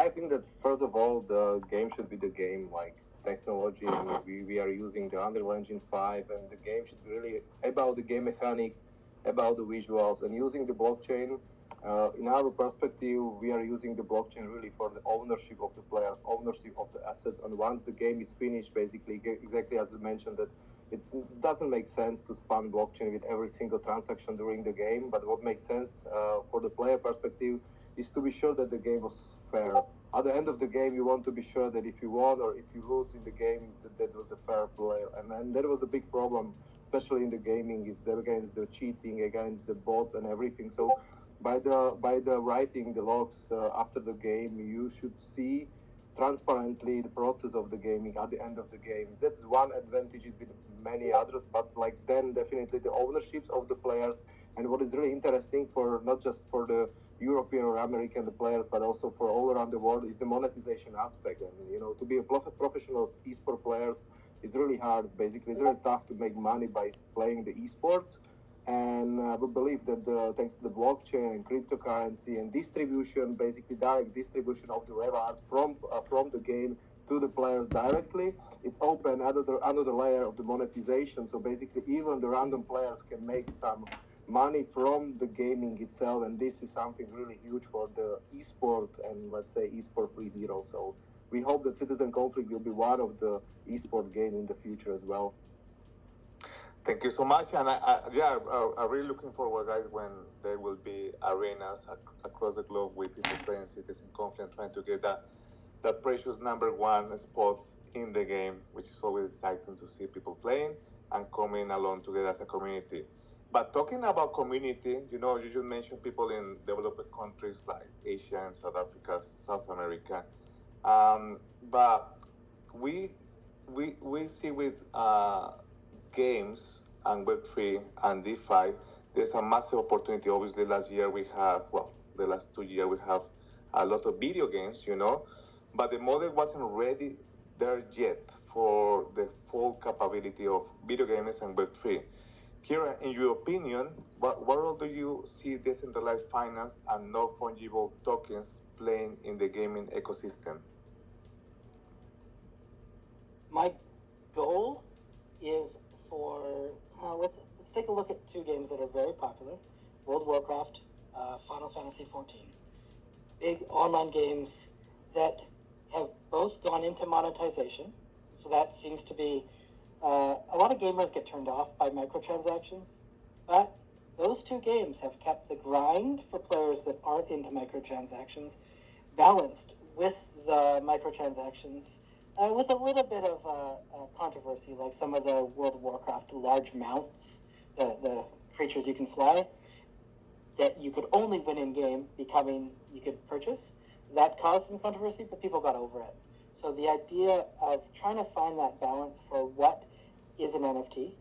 I think that first of all, the game should be the game, like technology. And we are using the Unreal Engine 5, and the game should be really about the game mechanic, about the visuals, and using the blockchain. In our perspective, we are using the blockchain really for the ownership of the players, ownership of the assets. And once the game is finished, basically, exactly as you mentioned, that it doesn't make sense to spam blockchain with every single transaction during the game. But what makes sense for the player perspective is to be sure that the game was fair. At the end of the game, you want to be sure that if you won or if you lose in the game, that was the fair play. And that was a big problem, especially in the gaming, is that against the cheating, against the bots and everything. So by the writing the logs after the game, you should see transparently the process of the gaming at the end of the game. That's one advantage with many others, but like then definitely the ownerships of the players. And what is really interesting for not just for the European or American players, but also for all around the world, is the monetization aspect. And to be a professional esport players is really hard. Basically, it's really tough to make money by playing the esports. And we believe that thanks to the blockchain and cryptocurrency and distribution, basically direct distribution of the rewards from the game to the players directly, it's open another layer of the monetization. So basically, even the random players can make some money from the gaming itself, and this is something really huge for the esport and let's say esport 3.0. So we hope that Citizen Conflict will be one of the esport game in the future as well. Thank you so much, and I'm really looking forward, guys, when there will be arenas across the globe with people playing Citizen Conflict, trying to get that precious number one spot in the game, which is always exciting to see people playing and coming along together as a community. But talking about community, you just mentioned people in developed countries like Asia and South Africa, South America, but we see with games and Web3 and DeFi, there's a massive opportunity. Obviously, the last 2 years, we have a lot of video games, but the model wasn't ready there yet for the full capability of video games and Web3. Kira, in your opinion, what role do you see decentralized finance and non-fungible tokens playing in the gaming ecosystem? My goal is for let's take a look at two games that are very popular: World of Warcraft, Final Fantasy XIV. Big online games that have both gone into monetization. So that seems to be a lot of gamers get turned off by microtransactions, but those two games have kept the grind for players that aren't into microtransactions balanced with the microtransactions. With a little bit of controversy, like some of the World of Warcraft large mounts, the creatures you can fly, that you could only win in game, you could purchase. That caused some controversy, but people got over it. So the idea of trying to find that balance for what is an NFT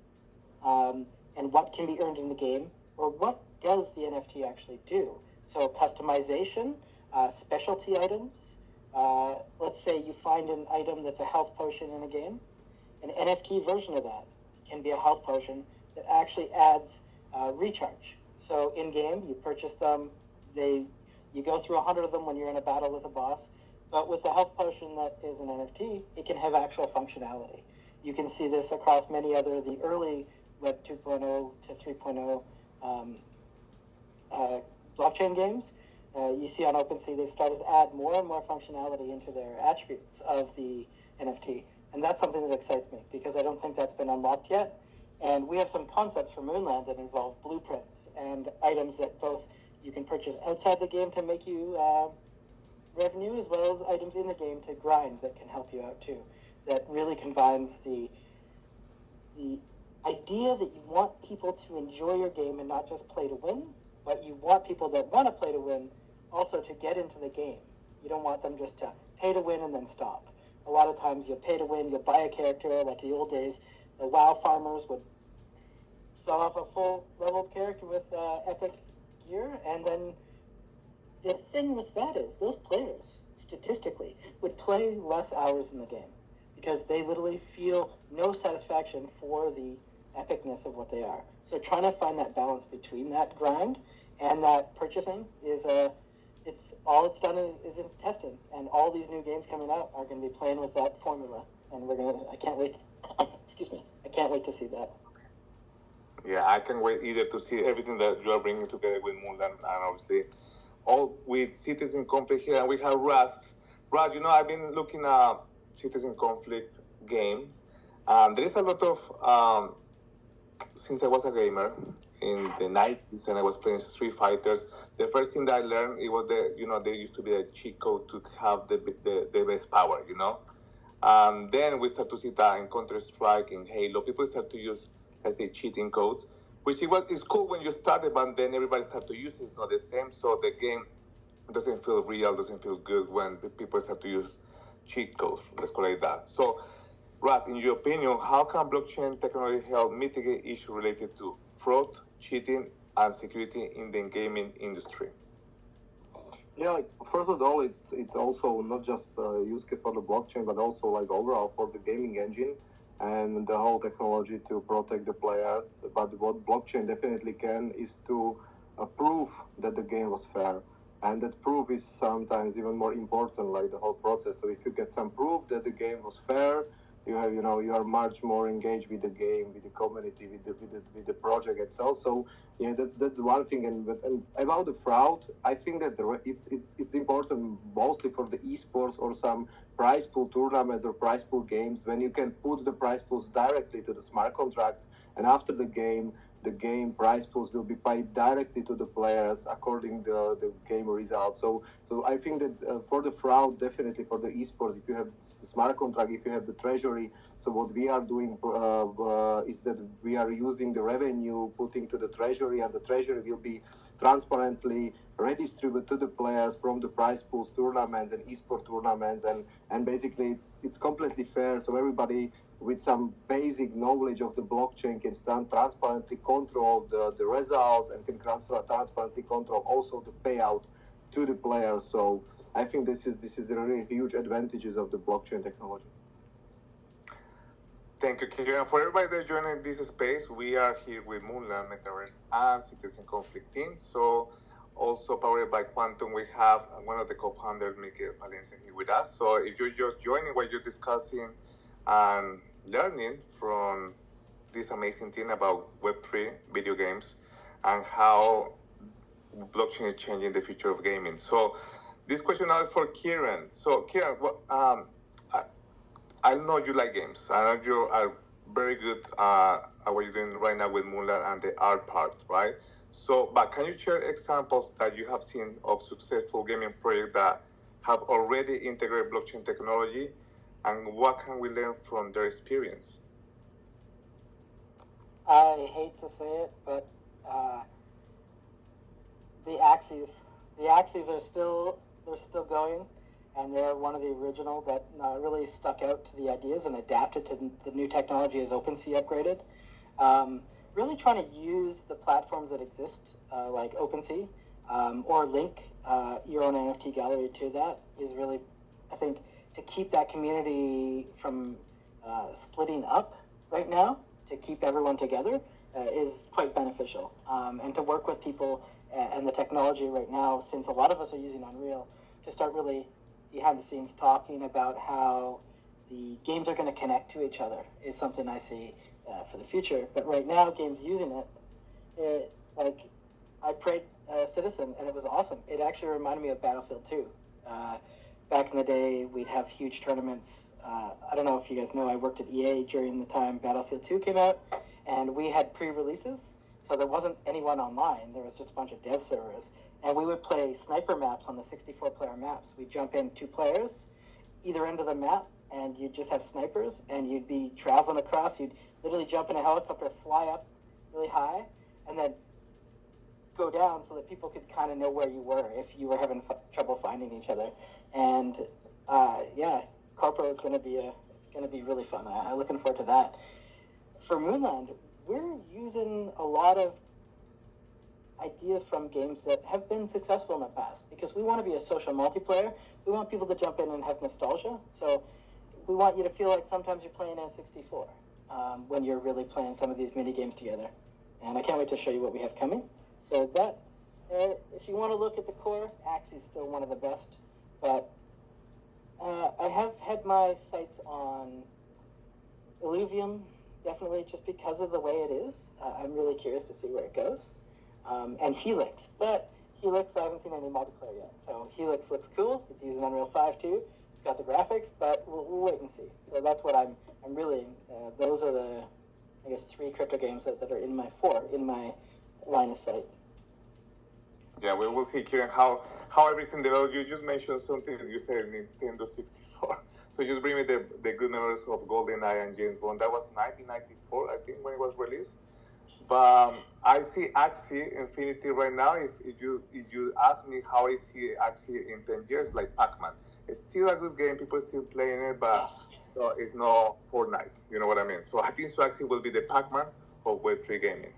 and what can be earned in the game, or what does the NFT actually do? So customization, specialty items. Let's say you find an item that's a health potion in a game. An NFT version of that can be a health potion that actually adds recharge. So in game, you purchase them. You go through 100 of them when you're in a battle with a boss. But with a health potion that is an NFT, it can have actual functionality. You can see this across many other the early Web 2.0 to 3.0 blockchain games. You see on OpenSea, they've started to add more and more functionality into their attributes of the NFT. And that's something that excites me, because I don't think that's been unlocked yet. And we have some concepts for Moonland that involve blueprints and items that both you can purchase outside the game to make you revenue, as well as items in the game to grind that can help you out too. That really combines the idea that you want people to enjoy your game and not just play to win, but you want people that want to play to win also to get into the game. You don't want them just to pay to win and then stop. A lot of times you'll pay to win, you'll buy a character, like the old days, the WoW farmers would sell off a full leveled character with epic gear, and then the thing with that is those players, statistically, would play less hours in the game because they literally feel no satisfaction for the epicness of what they are. So trying to find that balance between that grind and that purchasing is it's all it's done is in testing, and all these new games coming out are going to be playing with that formula, and I can't wait. Excuse me, I can't wait to see that. Yeah, I can't wait either to see everything that you are bringing together with Moonland, and obviously all with Citizen Conflict here, and we have Rust. Rust, I've been looking at Citizen Conflict games. There is a lot of since I was a gamer in the 90s and I was playing Street Fighters, the first thing that I learned it was there used to be a cheat code to have the best power, Then we start to see that in Counter Strike, in Halo, people start to use, let's say, cheating codes, which is cool when you started, but then everybody start to use it. It's not the same, so the game doesn't feel real, doesn't feel good when the people start to use cheat codes. Let's call it that. So, Raz, in your opinion, how can blockchain technology help mitigate issues related to fraud, cheating, and security in the gaming industry? Yeah, like, first of all, it's also not just use case for the blockchain, but also like overall for the gaming engine and the whole technology to protect the players. But what blockchain definitely can is to prove that the game was fair. And that proof is sometimes even more important, like the whole process. So if you get some proof that the game was fair, you are much more engaged with the game, with the community, with the project itself. So yeah, that's one thing. And about the fraud, I think that it's important mostly for the esports or some prize pool tournaments or prize pool games when you can put the prize pools directly to the smart contract, and after the game prize pools will be paid directly to the players according to the game results. So I think that for the fraud, definitely for the esports, if you have the smart contract, if you have the treasury, so what we are doing is that we are using the revenue putting to the treasury, and the treasury will be transparently redistributed to the players from the prize pools tournaments and esport tournaments, and basically it's completely fair. So everybody with some basic knowledge of the blockchain can stand transparently control the results and can transparently control also the payout to the players. So I think this is a really huge advantages of the blockchain technology. Thank you, Kieran. For everybody that's joining this space, we are here with Moonland, Metaverse, and Citizen Conflict team. So also powered by Qtum, we have one of the co-founders, Miguel Palencia, here with us. So if you're just joining what you're discussing and learning from this amazing thing about Web3 video games and how blockchain is changing the future of gaming. So this question now is for Kieran. So Kieran, I know you like games. I know you are very good at what you're doing right now with Moonlight and the art part, right? So, but can you share examples that you have seen of successful gaming projects that have already integrated blockchain technology, and what can we learn from their experience? I hate to say it, but the Axes are still going, and they're one of the original that really stuck out to the ideas and adapted to the new technology as OpenSea upgraded. Really trying to use the platforms that exist, like OpenSea, or link your own NFT gallery to that is really, I think, to keep that community from splitting up right now, to keep everyone together is quite beneficial. And to work with people and the technology right now, since a lot of us are using Unreal, to start really behind the scenes talking about how the games are going to connect to each other is something I see for the future. But right now, games using it, like I played Citizen, and it was awesome. It actually reminded me of Battlefield 2. Back in the day, we'd have huge tournaments. I don't know if you guys know, I worked at EA during the time Battlefield 2 came out, and we had pre-releases, so there wasn't anyone online. There was just a bunch of dev servers, and we would play sniper maps on the 64-player maps. We'd jump in 2 players, either end of the map, and you'd just have snipers, and you'd be traveling across. You'd literally jump in a helicopter, fly up really high, and then go down so that people could kind of know where you were if you were having trouble finding each other. And yeah, Corpo is going to be really fun. I'm looking forward to that. For Moonland, we're using a lot of ideas from games that have been successful in the past, because we want to be a social multiplayer. We want people to jump in and have nostalgia. So we want you to feel like sometimes you're playing N64 when you're really playing some of these mini games together. And I can't wait to show you what we have coming. So that If you want to look at the core, Axie's still one of the best, but I have had my sights on Illuvium, definitely just because of the way it is. I'm really curious to see where it goes. And Helix, but Helix, I haven't seen any multiplayer yet. So Helix looks cool. It's using Unreal 5 too. It's got the graphics, but we'll wait and see. So that's what I'm really, those are the, I guess, 3 crypto games that are in my line of sight. Yeah, we will see, Kieran, how everything developed. You just mentioned something. You said Nintendo 64. So just bring me the good memories of GoldenEye and James Bond. That was 1994, I think, when it was released. But I see Axie Infinity right now. If you ask me how I see Axie in 10 years, like Pac-Man. It's still a good game. People are still playing it, but Yes. so it's not Fortnite. You know what I mean? So I think so Axie will be the Pac-Man of Web3 gaming.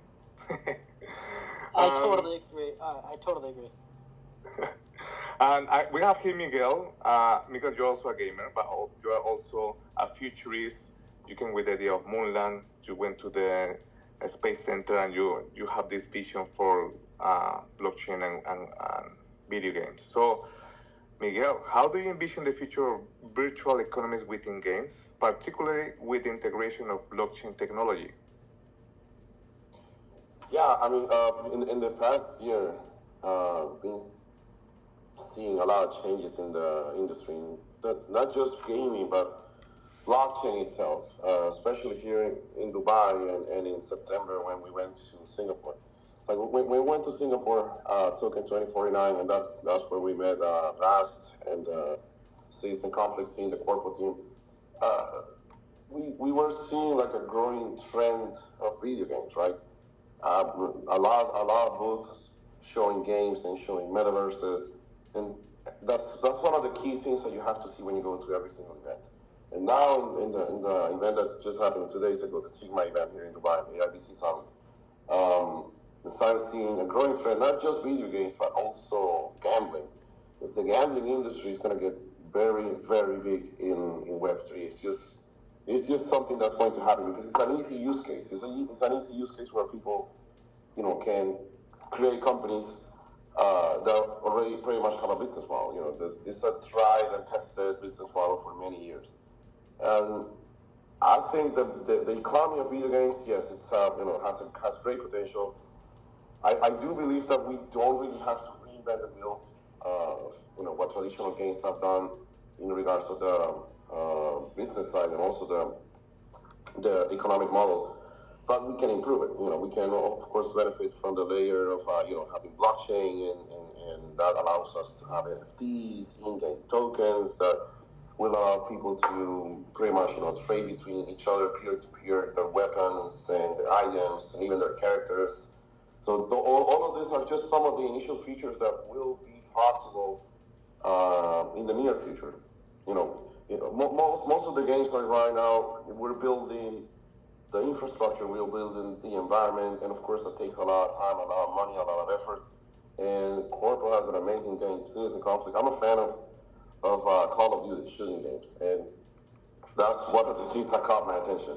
I totally agree. I totally agree. And we have here Miguel. Miguel, you're also a gamer, but you are also a futurist. You came with the idea of Moonland. You went to the Space Center, and you have this vision for blockchain and video games. So, Miguel, how do you envision the future of virtual economies within games, particularly with the integration of blockchain technology? Yeah, I mean, in the past year, been seeing a lot of changes in the industry, not just gaming, but blockchain itself, especially here in Dubai and in September when we went to Singapore. Like we went to Singapore, token 2049, and that's where we met Rast and Citizen Conflict team, the corporate team. Uh, we were seeing like a growing trend of video games, right? A lot of booths showing games and showing metaverses, and that's one of the key things that you have to see when you go to every single event. And now in the event that just happened 2 days ago, the Sigma event here in Dubai, the IBC Summit, the science seeing a growing trend, not just video games but also gambling. The gambling industry is going to get very very big in Web3. It's just something that's going to happen because it's an easy use case. It's an easy use case where people, can create companies that already pretty much have a business model. It's a tried and tested business model for many years. And I think the economy of video games, yes, it's has great potential. I do believe that we don't really have to reinvent the wheel of what traditional games have done in regards to the business side and also the economic model, but we can improve it. We can of course benefit from the layer of having blockchain and that allows us to have NFTs, in-game tokens that will allow people to pretty much trade between each other peer to peer their weapons and their items and even their characters. So all of these are just some of the initial features that will be possible in the near future. Most of the games like right now, we're building the infrastructure, we're building the environment, and of course that takes a lot of time, a lot of money, a lot of effort. And Corpo has an amazing game, Citizen Conflict. I'm a fan of Call of Duty shooting games, and that's one of the things that caught my attention.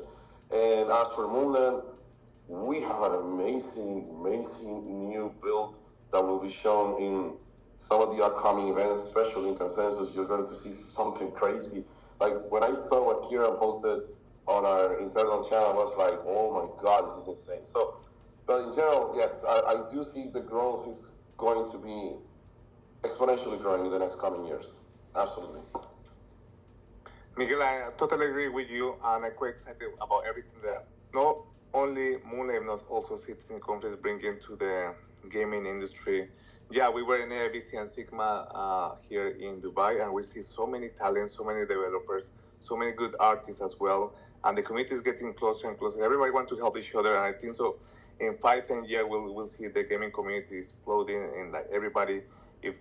And as for Moonland, we have an amazing new build that will be shown in some of the upcoming events, especially in Consensus. You're going to see something crazy. Like when I saw what Kira posted on our internal channel, I was like, oh my God, this is insane. So, but in general, yes, I do see the growth is going to be exponentially growing in the next coming years. Absolutely. Miguel, I totally agree with you, and I'm quite excited about everything that not only Moonlight, but also Citizen Conflict bringing to the gaming industry. Yeah, we were in ABC and Sigma here in Dubai, and we see so many talents, so many developers, so many good artists as well, and the community is getting closer and closer. Everybody wants to help each other, and I think so. In 5-10 years, we'll see the gaming community exploding, and like everybody, if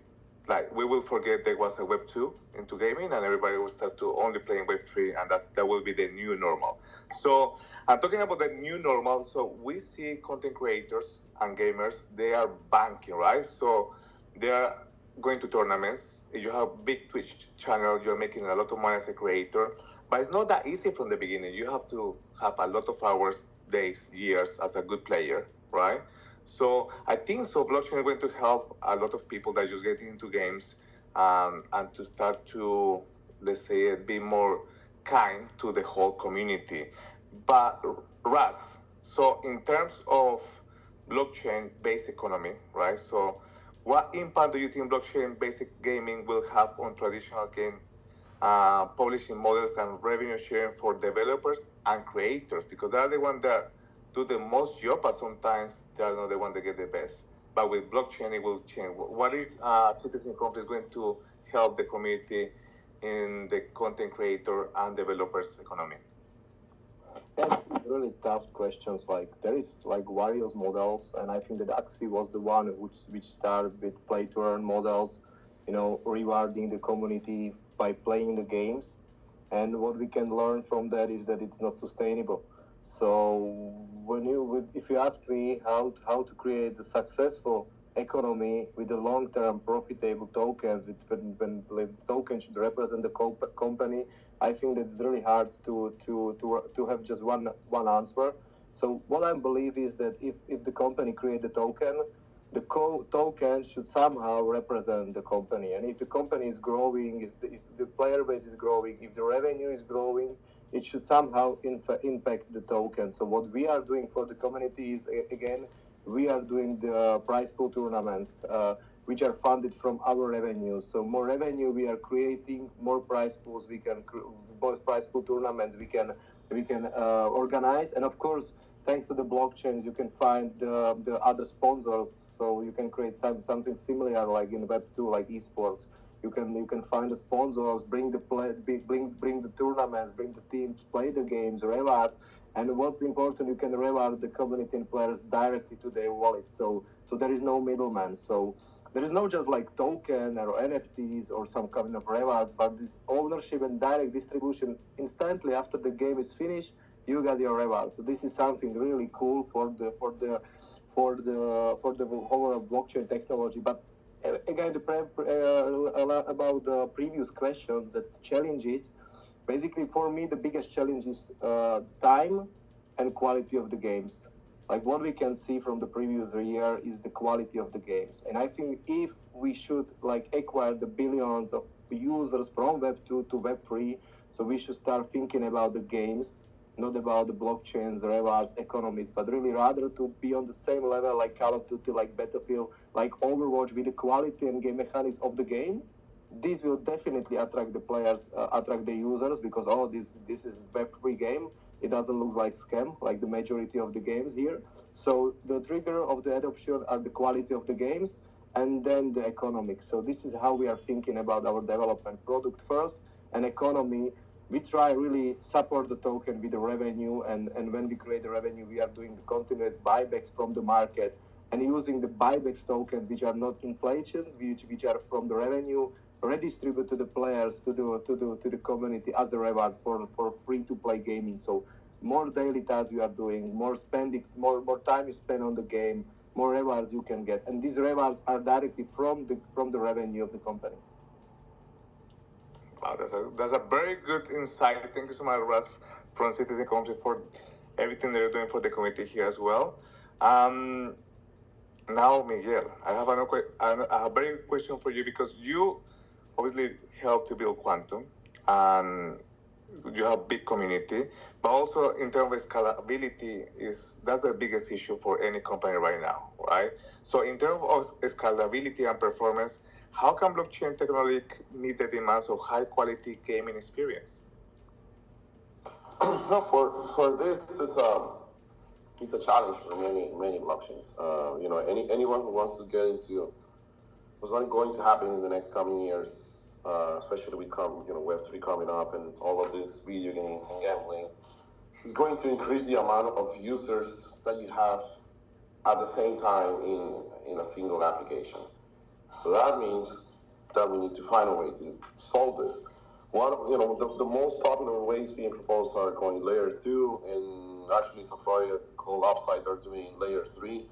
like we will forget there was a Web 2 into gaming, and everybody will start to only playing Web 3, and that will be the new normal. So I'm talking about the new normal. So we see content creators and gamers, they are banking, right? So they are going to tournaments. If you have big Twitch channel, you're making a lot of money as a creator, but it's not that easy from the beginning. You have to have a lot of hours, days, years as a good player, right? So I think so blockchain is going to help a lot of people that are just getting into games, and to start to, let's say, be more kind to the whole community. But Raz, so in terms of blockchain-based economy, right? So what impact do you think blockchain-based gaming will have on traditional game publishing models and revenue sharing for developers and creators? Because they're the ones that do the most job, but sometimes they're not the one that get the best. But with blockchain, it will change. What is Citizen Company going to help the community in the content creator and developers economy? Yeah, it's really tough questions. Like there is like various models, and I think that Axie was the one which started with play to earn models, rewarding the community by playing the games. And what we can learn from that is that it's not sustainable. So if you ask me how to create a successful economy with a long-term profitable tokens, when the token should represent the company, I think that's really hard to have just one answer. So what I believe is that if the company create a token, the token should somehow represent the company. And if the company is growing, if the player base is growing, if the revenue is growing, it should somehow impact the token. So what we are doing for the community is, again, we are doing the prize pool tournaments, which are funded from our revenue. So more revenue we are creating, more prize pools we can, both prize pool tournaments we can organize, and of course, thanks to the blockchains, you can find the other sponsors. So you can create something similar like in Web2, like esports. You can find the sponsors, bring the bring the tournaments, bring the teams, play the games, reward. And what's important, you can reward the community and players directly to their wallet. So there is no middleman. So there is no just like token or NFTs or some kind of rewards, but this ownership and direct distribution instantly after the game is finished. You got your reward. So this is something really cool for the whole blockchain technology. But again, about the previous questions, the challenges. Basically, for me, the biggest challenge is time and quality of the games. Like what we can see from the previous year is the quality of the games. And I think if we should like acquire the billions of users from Web2 to Web3, so we should start thinking about the games, not about the blockchains, rewards, economies, but really rather to be on the same level like Call of Duty, like Battlefield, like Overwatch, with the quality and game mechanics of the game. This will definitely attract the players, attract the users, because this is Web3 game. It doesn't look like scam like the majority of the games here. So the trigger of the adoption are the quality of the games, and then the economics. So this is how we are thinking about our development: product first and economy. We try really support the token with the revenue, and when we create the revenue, we are doing the continuous buybacks from the market and using the buybacks tokens, which are not inflation, which are from the revenue, redistribute to the players, to the community as a reward for free to play gaming. So more daily tasks you are doing, more spending, more time you spend on the game, more rewards you can get, and these rewards are directly from the revenue of the company. Wow, that's a very good insight. Thank you so much, Raz, from Citizen Country, for everything that you're doing for the community here as well. Now, Miguel, I have a very question for you, because you obviously helped to build Qtum, and you have big community, but also in terms of scalability, that's the biggest issue for any company right now, right? So in terms of scalability and performance, how can blockchain technology meet the demands of high quality gaming experience? No, for this, it's a challenge for many blockchains. Anyone who wants to get into what's not going to happen in the next coming years, especially with Web3 coming up and all of these video games and gambling, is going to increase the amount of users that you have at the same time in a single application. So that means that we need to find a way to solve this. The most popular ways being proposed are going layer 2, and actually some project called Upside are doing layer 3.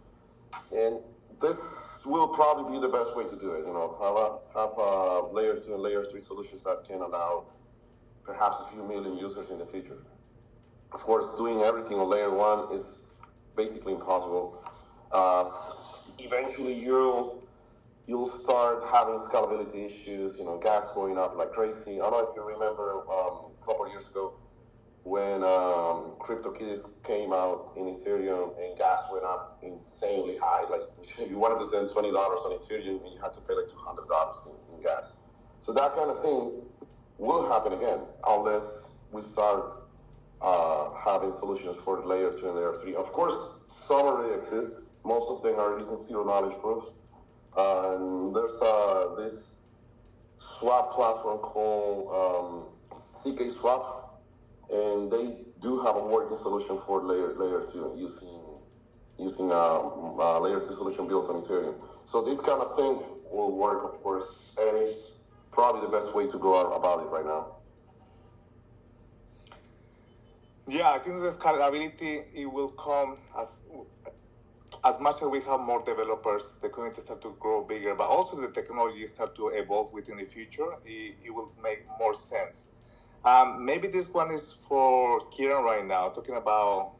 And this will probably be the best way to do it. Have layer 2 and layer 3 solutions that can allow perhaps a few million users in the future. Of course, doing everything on layer 1 is basically impossible. Uh, Eventually, you'll start having scalability issues. Gas going up like crazy. I don't know if you remember a couple of years ago when CryptoKitties came out in Ethereum and gas went up insanely high. Like if you wanted to spend $20 on Ethereum, and you had to pay like $200 in gas. So that kind of thing will happen again unless we start having solutions for layer 2 and layer 3. Of course, some already exist. Most of them are using zero knowledge proof. And there's this swap platform called CK Swap, and they do have a working solution for layer 2 using layer 2 solution built on Ethereum. So this kind of thing will work, of course, and it's probably the best way to go about it right now. Yeah, I think the scalability it will come as much as we have more developers, the community start to grow bigger, but also the technology start to evolve within the future. It will make more sense. Maybe this one is for Kieran right now, talking about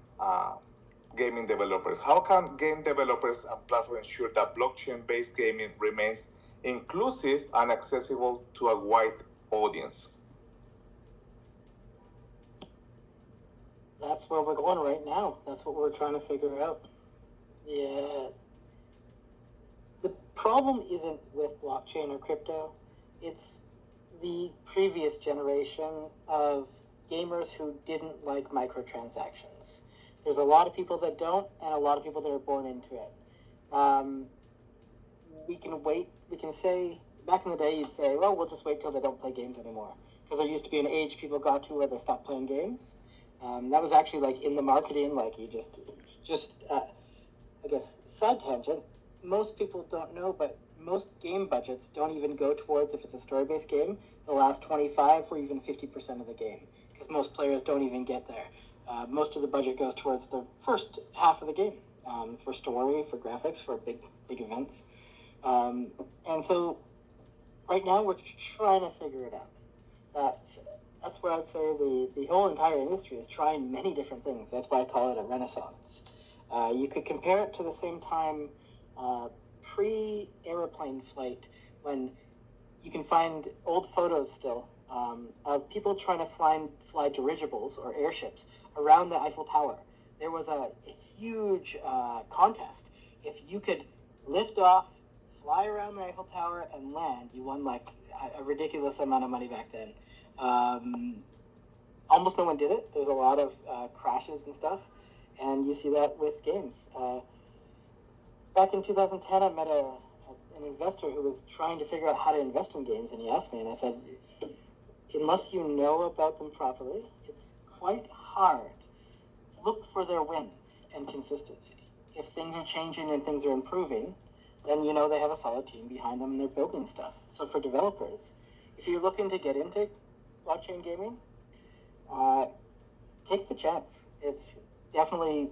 gaming developers. How can game developers and platforms ensure that blockchain-based gaming remains inclusive and accessible to a wide audience? That's where we're going right now. That's what we're trying to figure out. Yeah. The problem isn't with blockchain or crypto. It's the previous generation of gamers who didn't like microtransactions. There's a lot of people that don't, and a lot of people that are born into it. We can say, back in the day, you'd say, well, we'll just wait till they don't play games anymore. Because there used to be an age people got to where they stopped playing games. That was actually like in the marketing, like you I guess, side tangent, most people don't know, but most game budgets don't even go towards, if it's a story-based game, the last 25 or even 50% of the game, because most players don't even get there. Most of the budget goes towards the first half of the game, for story, for graphics, for big events. And so right now we're trying to figure it out. That's where I'd say the whole entire industry is trying many different things. That's why I call it a renaissance. You could compare it to the same time pre-aeroplane flight, when you can find old photos still of people trying to fly dirigibles or airships around the Eiffel Tower. There was a huge contest. If you could lift off, fly around the Eiffel Tower, and land, you won like a ridiculous amount of money back then. Almost no one did it. There's a lot of crashes and stuff, and you see that with games. Back in 2010, I met an investor who was trying to figure out how to invest in games, and he asked me, and I said, unless you know about them properly, it's quite hard. Look for their wins and consistency. If things are changing and things are improving, then you know they have a solid team behind them and they're building stuff. So for developers, if you're looking to get into blockchain gaming, take the chance. It's definitely,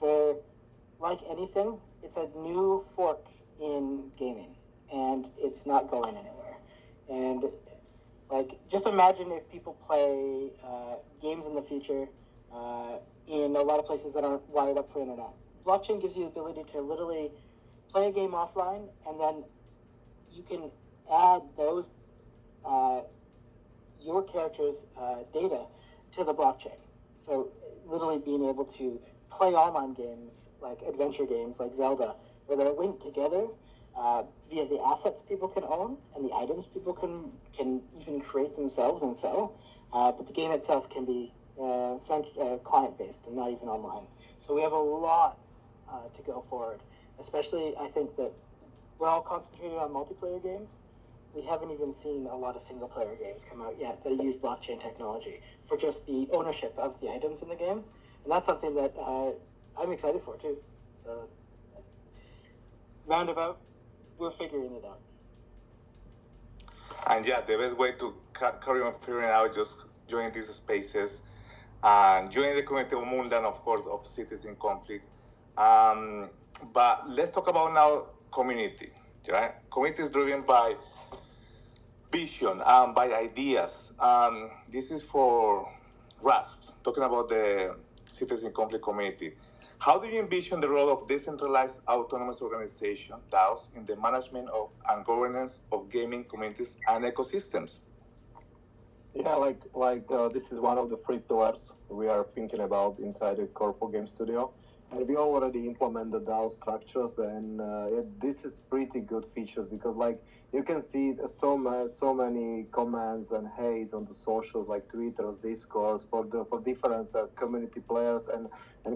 like anything, it's a new fork in gaming, and it's not going anywhere. And just imagine if people play games in the future in a lot of places that aren't wired up for internet. Blockchain gives you the ability to literally play a game offline, and then you can add those your character's data to the blockchain. So literally being able to play online games, like adventure games like Zelda, where they're linked together via the assets people can own and the items people can even create themselves and sell. But the game itself can be client-based and not even online. So we have a lot to go forward. Especially, I think that we're all concentrated on multiplayer games. We haven't even seen a lot of single-player games come out yet that use blockchain technology for just the ownership of the items in the game. And that's something that I'm excited for, too. So, roundabout, we're figuring it out. And yeah, the best way to carry on figuring out, just join these spaces and join the community of Moonland, of course, of Citizen Conflict. But let's talk about now community, right? Community is driven by vision and by ideas. This is for Rust, talking about the Citizen Conflict community. How do you envision the role of decentralized autonomous organization (DAOs) in the management of and governance of gaming communities and ecosystems? Yeah, this is one of the three pillars we are thinking about inside the Corpo Game Studio, and we already implemented DAO structures, and this is pretty good features because you can see so many comments and hates on the socials like Twitter, Discord for different community players and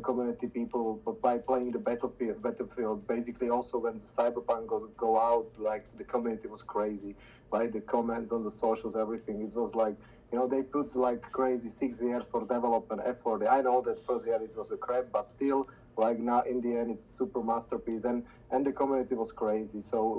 community people, but by playing the battlefield, basically also when the Cyberpunk go out, like the community was crazy, like the comments on the socials, everything. It was like, they put like crazy 6 years for development effort. I know that first year it was a crap, but still, like now in the end, it's super masterpiece, and the community was crazy. So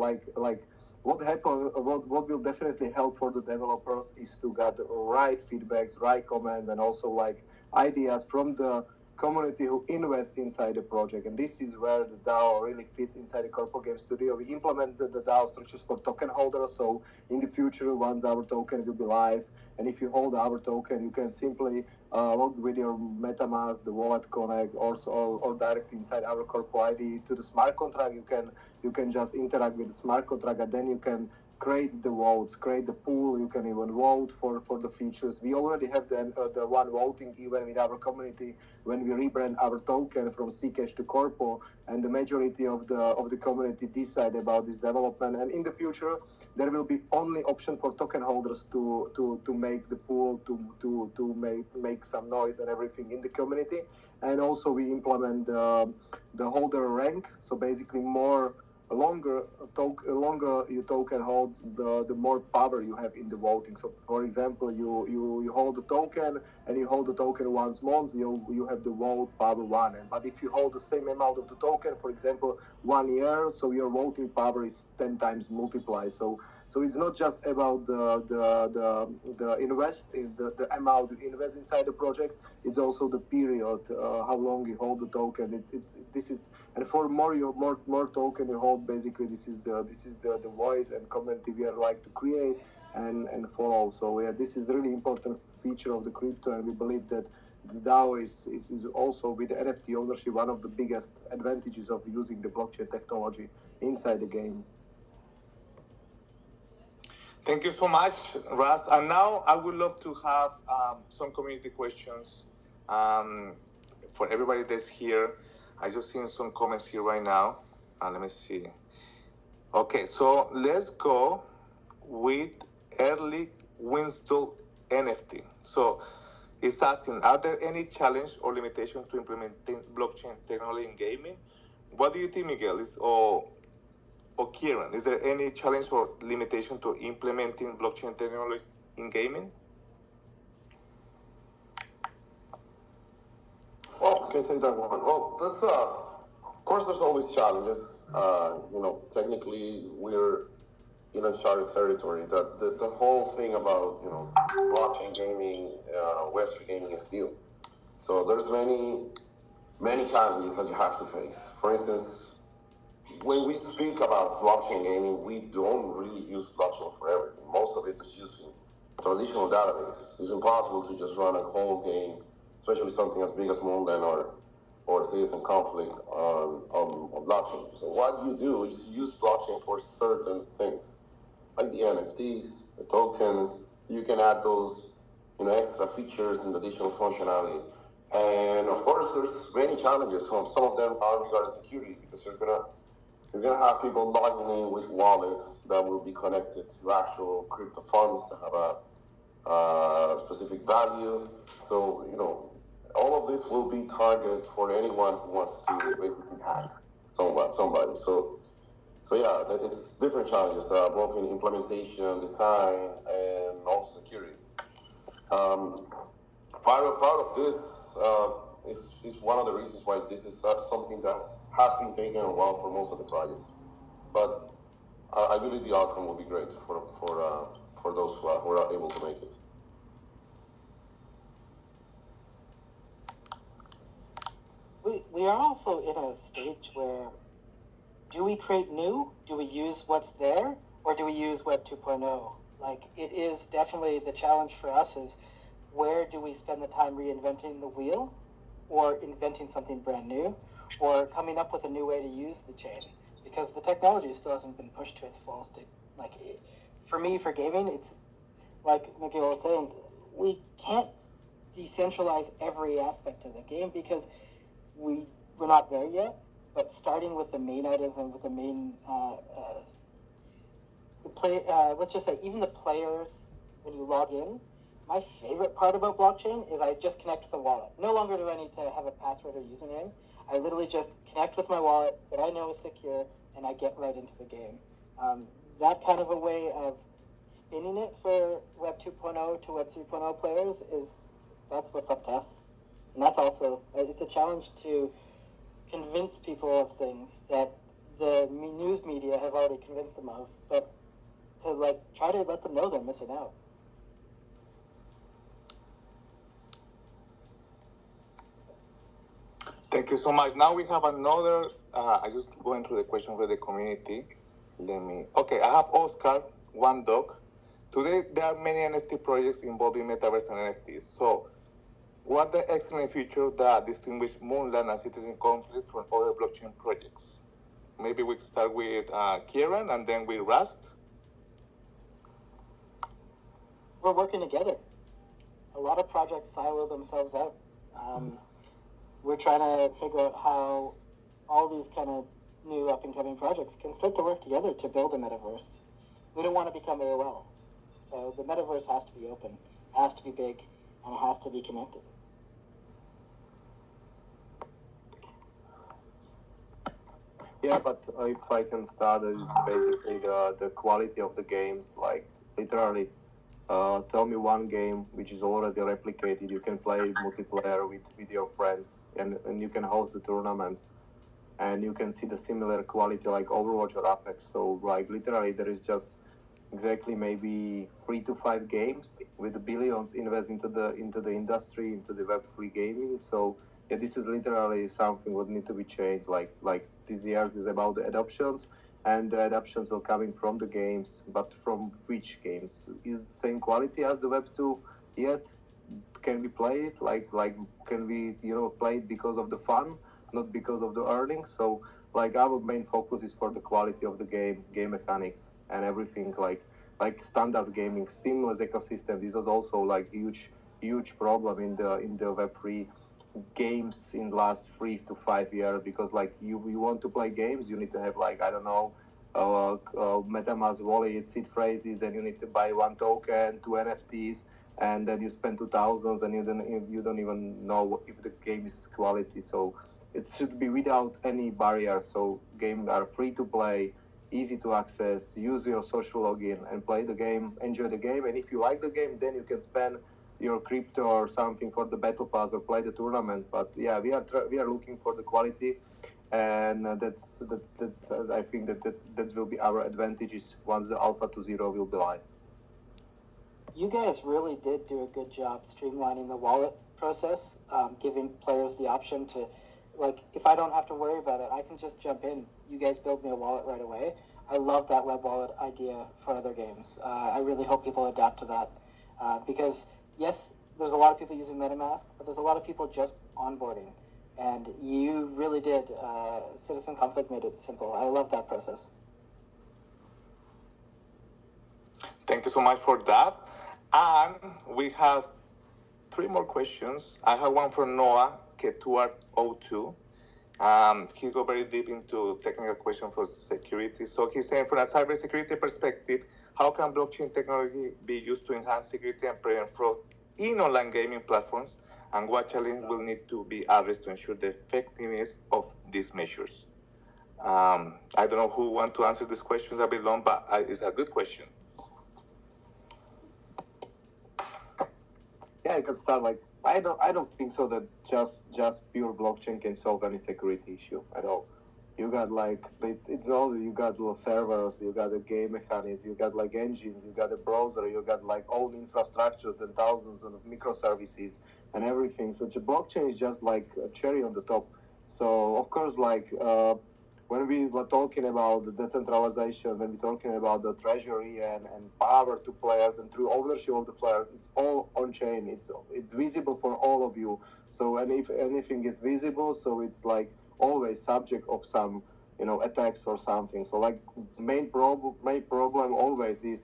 what happened, what will definitely help for the developers is to get right feedbacks, right comments, and also like ideas from the community who invest inside the project. And this is where the DAO really fits inside the Corpo Game Studio. We implemented the DAO structures for token holders. So in the future, once our token will be live, and if you hold our token, you can simply log with your MetaMask, the Wallet Connect, or directly inside our Corpo ID to the smart contract. You can just interact with the smart contract, and then you can create the votes, create the pool. You can even vote for the features. We already have the one voting event with our community when we rebrand our token from Zcash to Corpo, and the majority of the community decide about this development. And in the future, there will be only option for token holders to make the pool, to make some noise and everything in the community. And also we implement the holder rank. So basically, longer you token hold, the more power you have in the voting. So for example, you hold the token, and you hold the token once month, you have the vote power one. But if you hold the same amount of the token, for example, 1 year, so your voting power is 10 times multiplied. So it's not just about the amount you invest inside the project. It's also the period, how long you hold the token. This is, and for more token you hold, basically this is the voice and community we are like to create and follow. So yeah, this is really important feature of the crypto, and we believe that the DAO is also, with the NFT ownership, one of the biggest advantages of using the blockchain technology inside the game. Thank you so much, Ras. And now I would love to have some community questions for everybody that's here. I just seen some comments here right now. Let me see. Okay, so let's go with Early Winston NFT. So it's asking, are there any challenge or limitations to implementing blockchain technology in gaming? What do you think, Miguel? Or Kieran, is there any challenge or limitation to implementing blockchain technology in gaming? Well, I can take that one. Well, of course, there's always challenges. Technically, we're in uncharted territory. The whole thing about blockchain gaming, Western gaming is new. So there's many challenges that you have to face. For instance, when we speak about blockchain gaming, we don't really use blockchain for everything. Most of it is using traditional databases. It's impossible to just run a whole game, especially something as big as Moonland or Citizen Conflict on blockchain. So what you do is use blockchain for certain things, like the NFTs, the tokens. You can add those extra features and additional functionality. And of course, there's many challenges. Some of them are regarding security, because you're gonna have people logging in with wallets that will be connected to actual crypto funds that have a specific value. So all of this will be target for anyone who wants to basically hack somebody. So yeah, that is different challenges, both in implementation, design, and also security. Part of this is one of the reasons why this is something that has been taking a while for most of the projects. But I believe the outcome will be great for those who are able to make it. We are also in a stage where, do we create new? Do we use what's there? Or do we use Web 2.0? Like, it is definitely the challenge for us is, where do we spend the time reinventing the wheel or inventing something brand new? or coming up with a new way to use the chain, because the technology still hasn't been pushed to its fullest. For me, for gaming, it's like Miguel was saying, we can't decentralize every aspect of the game because we're not there yet. But starting with the main items and with the main let's just say even the players, when you log in, my favorite part about blockchain is I just connect with the wallet. No longer do I need to have a password or username. I literally just connect with my wallet that I know is secure, and I get right into the game. That kind of a way of spinning it for Web 2.0 to Web 3.0 players that's what's up to us. And that's also, it's a challenge to convince people of things that the news media have already convinced them of, but to try to let them know they're missing out. Thank you so much. Now we have another. I just going through the question for the community. Okay, I have Oscar, one dog. Today there are many NFT projects involving metaverse and NFTs. So, what the excellent features that distinguish Moonland and Citizen Conflict from other blockchain projects? Maybe we start with Kieran and then with Rust. We're working together. A lot of projects silo themselves out. We're trying to figure out how all these kind of new up-and-coming projects can start to work together to build a metaverse. We don't want to become AOL. So the metaverse has to be open, it has to be big, and it has to be connected. Yeah, but if I can start, it's basically the quality of the games. Like literally, tell me one game which is already replicated. You can play multiplayer with your friends, and you can host the tournaments, and you can see the similar quality like Overwatch or Apex. So like literally, there is just exactly maybe 3 to 5 games with billions invest into the industry, into the Web3 gaming. So yeah, this is literally something what need to be changed. Like this year is about the adoptions, and the adoptions will coming from the games, but from which games is the same quality as the Web2 yet? Can we play it like can we play it because of the fun, not because of the earnings? So like our main focus is for the quality of the game mechanics and everything, like standard gaming seamless ecosystem. This was also like huge problem in the Web3 games in the last 3 to 5 years, because like you want to play games, you need to have like I don't know, MetaMask wallet, seed phrases, then you need to buy one token, two NFTs, and then you spend 2,000, and you don't even know if the game is quality. So it should be without any barrier. So games are free to play, easy to access. Use your social login and play the game, enjoy the game. And if you like the game, then you can spend your crypto or something for the battle pass or play the tournament. But yeah, we are looking for the quality, and that's I think that will be our advantages once the Alpha 2.0 will be live. You guys really did do a good job streamlining the wallet process, giving players the option to, like, if I don't have to worry about it, I can just jump in. You guys build me a wallet right away. I love that web wallet idea for other games. I really hope people adapt to that, because yes, there's a lot of people using MetaMask, but there's a lot of people just onboarding. And you really did. Citizen Conflict made it simple. I love that process. Thank you so much for that. And we have 3 more questions. I have one from Noah Ketuart02. He go very deep into technical question for security. So he's saying, from a cybersecurity perspective, how can blockchain technology be used to enhance security and prevent fraud in online gaming platforms? And what challenge will need to be addressed to ensure the effectiveness of these measures? I don't know who want to answer this question. It's a bit long, but it's a good question. Yeah, I can start. Like I don't think so that just pure blockchain can solve any security issue at all. You got like it's all, you got little servers, you got a game mechanics, you got like engines, you got a browser, you got like own infrastructure and thousands of microservices and everything. So the blockchain is just like a cherry on the top. So of course, like when we were talking about the decentralization, when we're talking about the treasury and power to players and through ownership of the players, it's all on chain. It's visible for all of you. So and if anything is visible, so it's like always subject of some attacks or something. So like main problem always is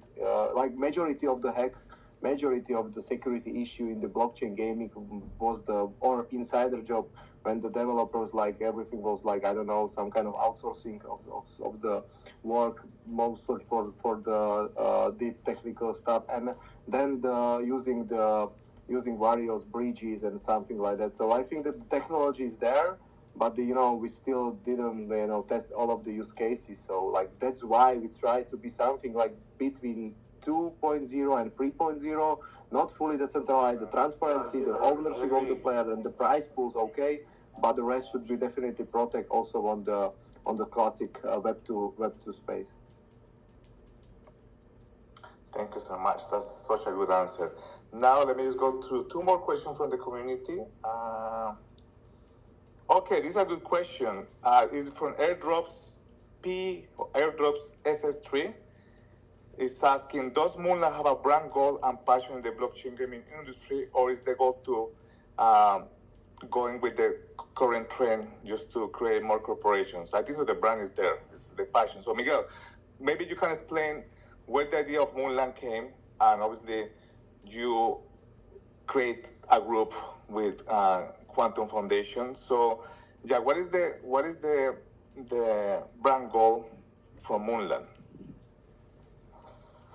like majority of the security issue in the blockchain gaming was the or insider job when the developers like everything was like I don't know some kind of outsourcing of the work mostly for the deep technical stuff and then using various bridges and something like that. So I think that the technology is there, but we still didn't test all of the use cases. So like that's why we try to be something like between 2.0 and 3.0, not fully decentralized. The transparency, the ownership of the player, and the price pools okay, but the rest should be definitely protect also on the classic Web2 space. Thank you so much. That's such a good answer. Now let me just go through two more questions from the community. Okay, this is a good question. It's from Airdrops SS3. It's asking, does Moonlight have a brand goal and passion in the blockchain gaming industry, or is the goal to going with the current trend just to create more corporations? I think that the brand is there, it's the passion. So Miguel, maybe you can explain where the idea of Moonland came, and obviously you create a group with Qtum Foundation. So yeah, what is the brand goal for Moonland?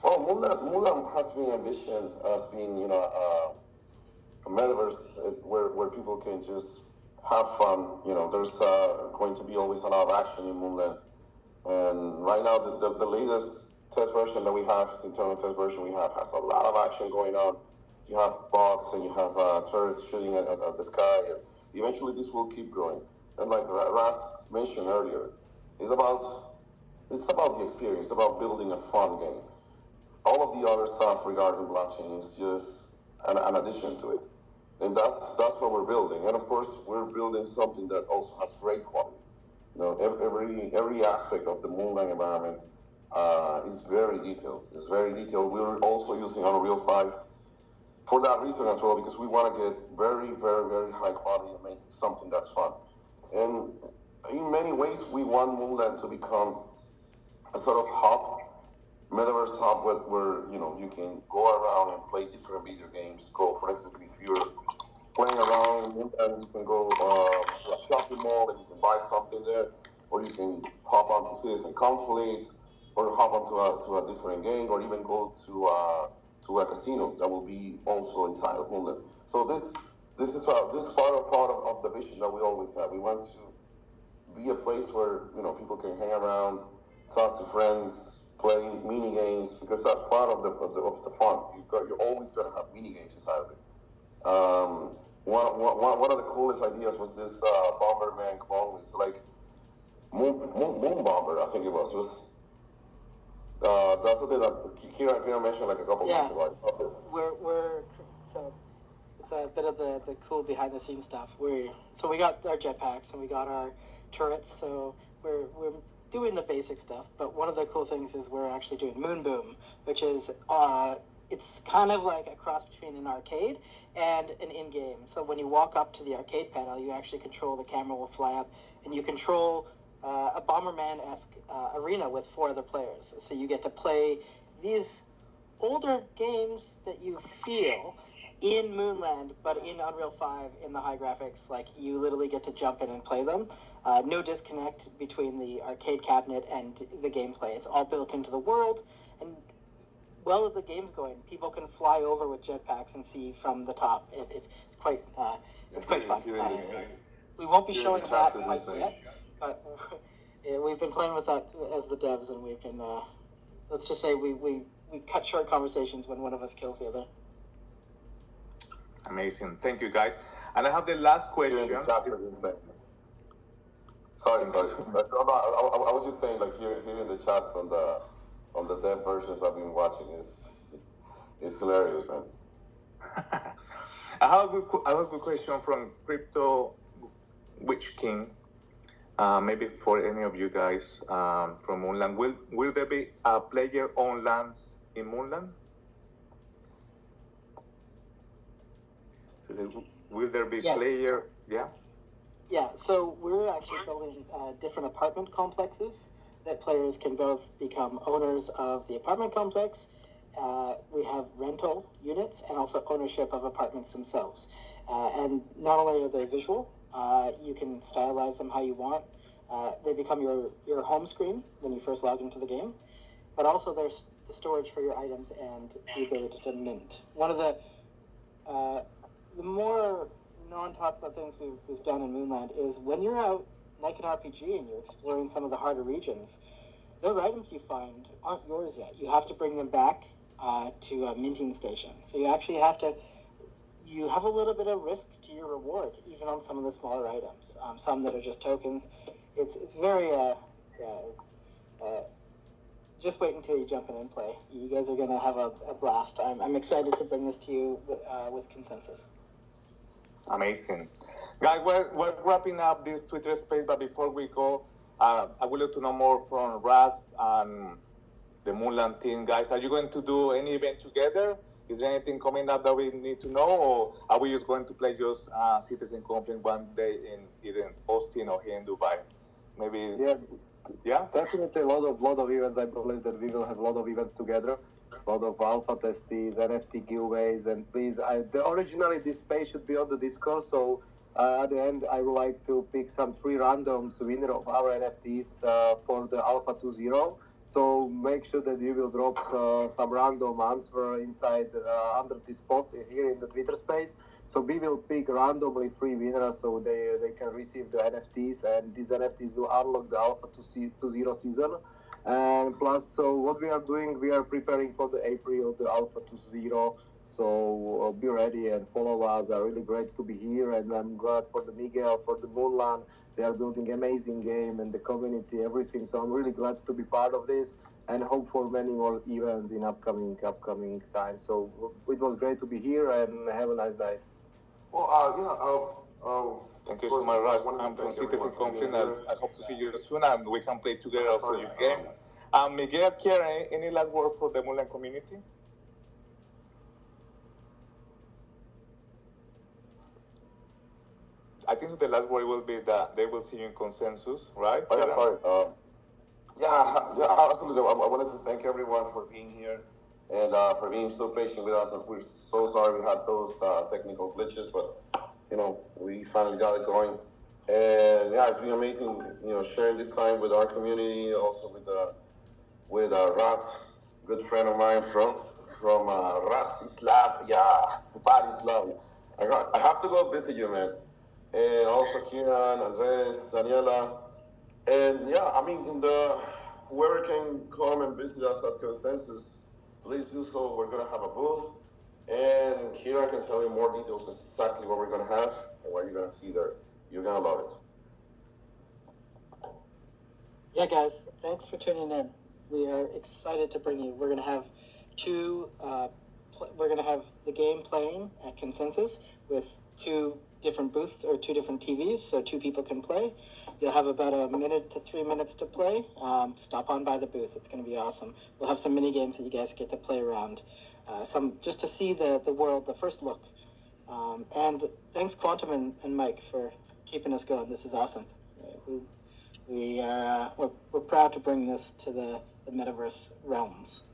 Well, Mulan has been envisioned as being, a metaverse where people can just have fun. There's going to be always a lot of action in Moonland. And right now, the latest test version that we have, internal test version we have, has a lot of action going on. You have bots and you have turrets shooting at the sky. And eventually, this will keep growing. And like Ras mentioned earlier, it's about the experience. It's about building a fun game. All of the other stuff regarding blockchain is just an addition to it. And that's what we're building. And of course, we're building something that also has great quality. Every aspect of the Moonlight environment is very detailed. It's very detailed. We're also using Unreal 5 for that reason as well, because we want to get very, very, very high quality and make something that's fun. And in many ways, we want Moonlight to become a sort of hub, metaverse hub where you can go around and play different video games. Go, for instance, if you're playing around and you can go to a shopping mall and you can buy something there, or you can hop onto Citizen Conflict, or hop onto a different game, or even go to a casino that will be also inside of Moonlight. So this is part of the vision that we always have. We want to be a place where people can hang around, talk to friends, play mini games, because that's part of the fun. You're always going to have mini games inside of it. One of the coolest ideas was this Bomberman clone. It's like Moon Bomber, I think it was. That's something that Kira mentioned like a couple months ago. So it's a bit of the cool behind the scenes stuff. So we got our jetpacks and we got our turrets. So we're doing the basic stuff. But one of the cool things is we're actually doing Moon Boom, which is it's kind of like a cross between an arcade and an in-game. So when you walk up to the arcade panel, you actually control, the camera will fly up, and you control a Bomberman-esque arena with 4 other players. So you get to play these older games that you feel in Moonland, but in Unreal 5 in the high graphics. Like, you literally get to jump in and play them. No disconnect between the arcade cabinet and the gameplay. It's all built into the world, and while the game's going, people can fly over with jetpacks and see from the top. It's quite fun. We won't be showing that quite yet, but we've been playing with that as the devs, and we've been let's just say we cut short conversations when one of us kills the other. Amazing. Thank you, guys. And I have the last question. Sorry. I was just saying, like, hearing the chats on the dev versions I've been watching is hilarious, man. I have a good question from Crypto Witch King. Maybe for any of you guys from Moonland. Will there be a player-owned lands in Moonland? Will there be Yes. player? Yeah. Yeah, so we're actually building different apartment complexes that players can both become owners of the apartment complex. We have rental units and also ownership of apartments themselves. And not only are they visual, you can stylize them how you want. They become your home screen when you first log into the game, but also there's the storage for your items and the ability to mint. One of the more non-talked about things we've done in Moonland is when you're out like an RPG and you're exploring some of the harder regions, those items you find aren't yours yet. You have to bring them back to a minting station. So you have a little bit of risk to your reward, even on some of the smaller items. Some that are just tokens. It's very just wait until you jump in and play. You guys are gonna have a blast. I'm excited to bring this to you with consensus. Amazing. Guys, we're wrapping up this Twitter space, but before we go, I would like to know more from Raz and the Moonland team. Guys, are you going to do any event together? Is there anything coming up that we need to know, or are we just going to play just Citizen Conflict one day either in Austin or here in Dubai? Maybe. Yeah. Definitely a lot of events. I believe that we will have a lot of events together. A lot of alpha testes, NFT giveaways, and please, originally this space should be on the Discord. So at the end, I would like to pick some 3 randoms winner of our NFTs for the Alpha 2.0. So make sure that you will drop some random answer inside under this post here in the Twitter space. So we will pick randomly 3 winners so they can receive the NFTs, and these NFTs will unlock the Alpha 2.0 season. And plus, so what we are doing, we are preparing for the April of the Alpha 2.0. So be ready and follow us. Are really great to be here, and I'm glad for the Miguel, for the Moonland. They are building amazing game and the community, everything. So I'm really glad to be part of this, and hope for many more events in upcoming time. So it was great to be here, and have a nice day. Well, Thank you so much, Raj. I'm from Citizen Conflict. I hope to see you soon, and we can play together also your game. Miguel, Kieran, any last word for the Moonland community? I think the last word will be that they will see you in consensus, right? Oh, yeah, sorry. Yeah, absolutely. I wanted to thank everyone for being here and for being so patient with us. And we're so sorry we had those technical glitches, but we finally got it going. And yeah, it's been amazing, sharing this time with our community, also with Ras, good friend of mine from Rasislav, Barislav. I have to go visit you, man. And also Kieran, Andres, Daniela. And yeah, I mean, whoever can come and visit us at Consensus, please do so. We're gonna have a booth, and Kieran can tell you more details exactly what we're gonna have and what you're gonna see there. You're gonna love it. Yeah, guys, thanks for tuning in. We are excited to bring you. We're gonna have we're gonna have the game playing at Consensus with 2 different booths or 2 different TVs, so 2 people can play. You'll have about a minute to 3 minutes to play. Stop on by the booth. It's going to be awesome. We'll have some mini games that you guys get to play around. Some just to see the world, the first look. And thanks Qtum and Mike for keeping us going. This is awesome. We're proud to bring this to the metaverse realms.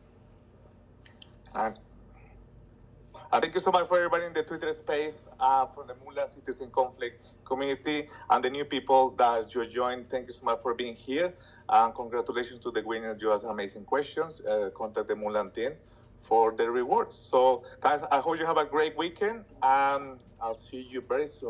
Thank you so much for everybody in the Twitter space, from the Moonland Citizen Conflict community, and the new people that you joined. Thank you so much for being here. And congratulations to the winners. You asked amazing questions. Contact the Moonland team for the rewards. So, guys, I hope you have a great weekend, and I'll see you very soon.